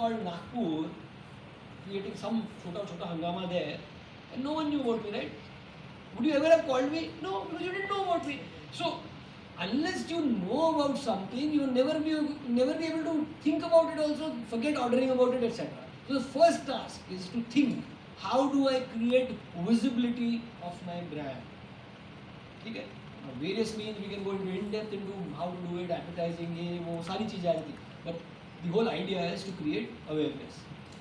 called Nagpur, creating some chota hangama there, and no one knew about me, right? Would you ever have called me? No, because you didn't know about me. So unless you know about something, you will never be able to think about it also, forget ordering about it, etc. So the first task is to think, how do I create visibility of my brand? Okay? Now, various means we can go into in-depth into how to do it, advertising, ये वो सारी चीज़ें आ जाती, but the whole idea is to create awareness.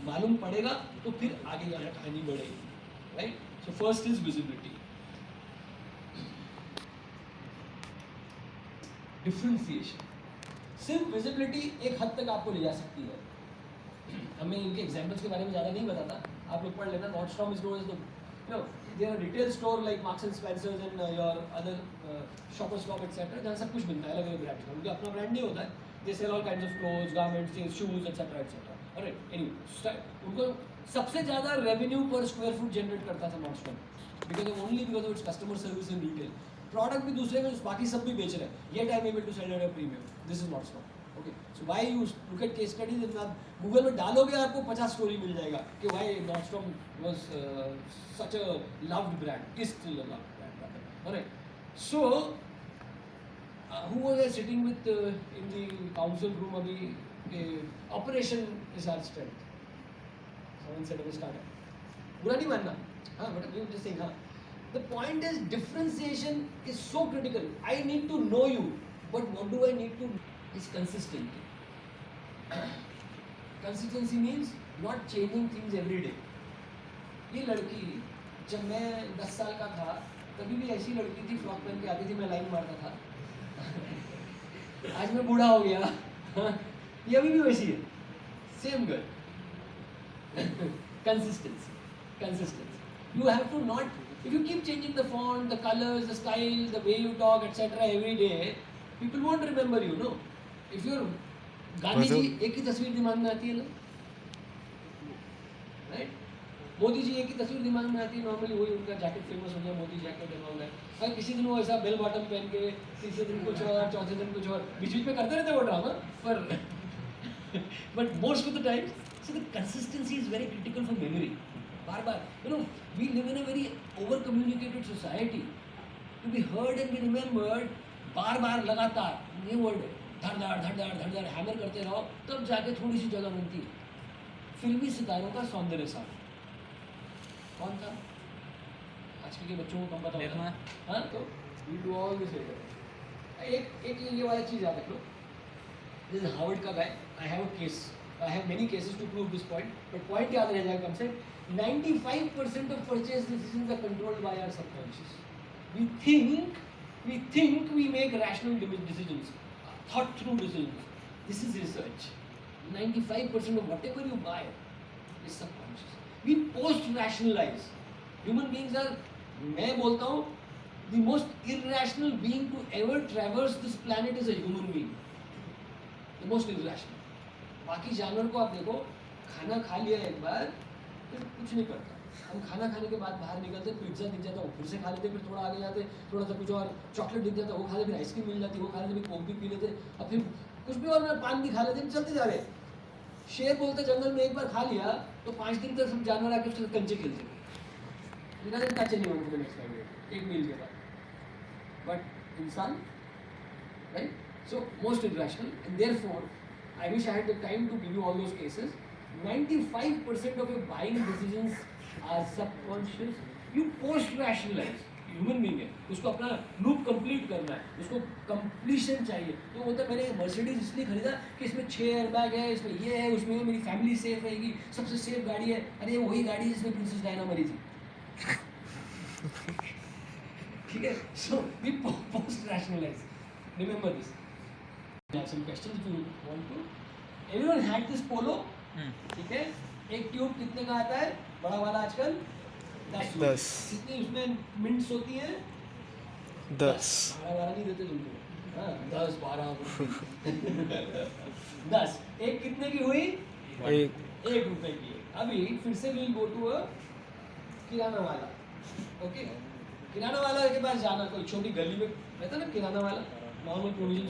मालूम पड़ेगा तो फिर आगे जाना कहानी बढ़ेगी, right? So first is visibility. Differentiation. सिर्फ visibility एक हद तक आपको ले जा सकती है. अब मैं इनके examples के बारे में ज़्यादा नहीं बताता, आप लोग पढ़ लेना. Nordstrom is known as the, you know, they are a retail store like Marks and Spencer's and your other Shoppers Stop etc. जहाँ सब कुछ मिलता है अलग-अलग ब्रांड का. उनका अपना ब्रांड नहीं होता है. They sell all kinds of clothes, garments, shoes etc. etc. Alright, anyway, उनको सबसे ज़्यादा revenue per square foot generate करता था Nordstrom because of its customer service in retail. Product भी दूसरे में बाकी सब भी बेच रहे हैं, yet I am able to sell at a premium. This is Nordstrom. Okay, so why you look at case studies, आप गूगल में डालोगे आपको 50 स्टोरी मिल जाएगा कि why Nordstrom was such a loved brand, is still a loved brand. Alright, so who was I sitting with in the council room अभी, operation is our strength. Someone said at the start, बुरा नहीं मानना, हाँ, but you just think, हाँ. The point is differentiation is so critical. I need to know you, but what do I need to know? Is consistency. Consistency means not changing things every day. ये लड़की जब मैं 10 साल का था तभी भी ऐसी लड़की थी, फ्रॉक पहन के आती थी, मैं लाइन मारता था. आज मैं बूढ़ा हो गया, ये अभी भी वैसी है, same girl. Consistency. You have to not. If you keep changing the font, the colors, the style, the way you talk, etc. every day, people won't remember you, no? If you're Gandhi ji, एक ही तस्वीर दिमाग में आती है ना, right? Modi ji एक ही तस्वीर दिमाग में आती है, नॉर्मली वही उनका जैकेट फेमस हो गया, Modi jacket and all that. अगर किसी दिन वो ऐसा बेल बॉटम पहन के, तीसरे दिन कुछ और, चौथे दिन कुछ और, बीच बीच में करते रहते वो ड्रामा, पर but most of the time, so the consistency is very critical for memory. बार-बार, you know, we live in a very over-communicated society. To be heard and be remembered, बार-बार लगातार, ये वर्ड है, धड़-धड़ हैमर करते रहो, तब जाके थोड़ी सी जगह बनती है. फिल्मी सितारों का सौंदर्य साथ कौन था? आजकल के बच्चों को कम पता होता है, हाँ, तो we do all this later. एक ये वाला चीज़ याद रख लो. This is Howard का guy. I have a case. I have many cases to prove this point, but point याद रह जाएगा कम से. 95% of purchase decisions are controlled by our subconscious. We think we make rational decisions, thought through decisions. This is research. 95% of whatever you buy is subconscious. We post rationalize. Human beings are, मैं बोलता हूँ, the most irrational being to ever traverse this planet is a human being. The most irrational. बाकी जानवर को आप देखो, खाना खा लिया एक बार, फिर कुछ नहीं करता. हम खाना खाने के बाद बाहर निकलते, पिज्जा दिख जाता, वो फिर से खा लेते, फिर थोड़ा आगे जाते, थोड़ा सा कुछ और चॉकलेट दिख जाता, वो खा लेते, फिर आइसक्रीम मिल जाती, वो खा लेते, फिर कोक भी पी लेते, और फिर कुछ भी और पान भी खा लेते, चलते जा रहे. शेर बोलते जंगल में एक बार खा लिया तो 5 दिन तक सब जानवर आके उसके कंचे खेलते, टच नहीं होंगे नेक्स्ट टाइम एक मील के बाद. बट इंसान, right, so most irrational, and therefore I wish I had the time to give you all those cases. 95% of your buying decisions are subconscious. You post-rationalize. Human being है, उसको अपना loop complete करना है, उसको completion चाहिए. तो बोलता है मैंने Mercedes इसलिए खरीदा कि इसमें 6 एयरबैग है, इसमें ये है, उसमें मेरी फैमिली सेफ रहेगी, सबसे सेफ गाड़ी है. अरे वही गाड़ी है जिसमें प्रिंसेस डायना मरी थी. ठीक है? So we post-rationalize. Remember this. I have some questions if you want to. Everyone had this polo. ठीक है? एक ट्यूब कितने का आता है? बड़ा वाला आजकल 10. कितनी उसमें मिंट्स होती है? 10. बड़ा वाला नहीं देते तुमको. हाँ, 10, 12. 10. एक कितने की हुई? 1 रुपए की. अभी फिर से we'll go to a किराना वाला. ओके? किराना वाला के पास जाना, कोई छोटी गली में रहता ना किराना वाला, नॉर्मल प्रोविजन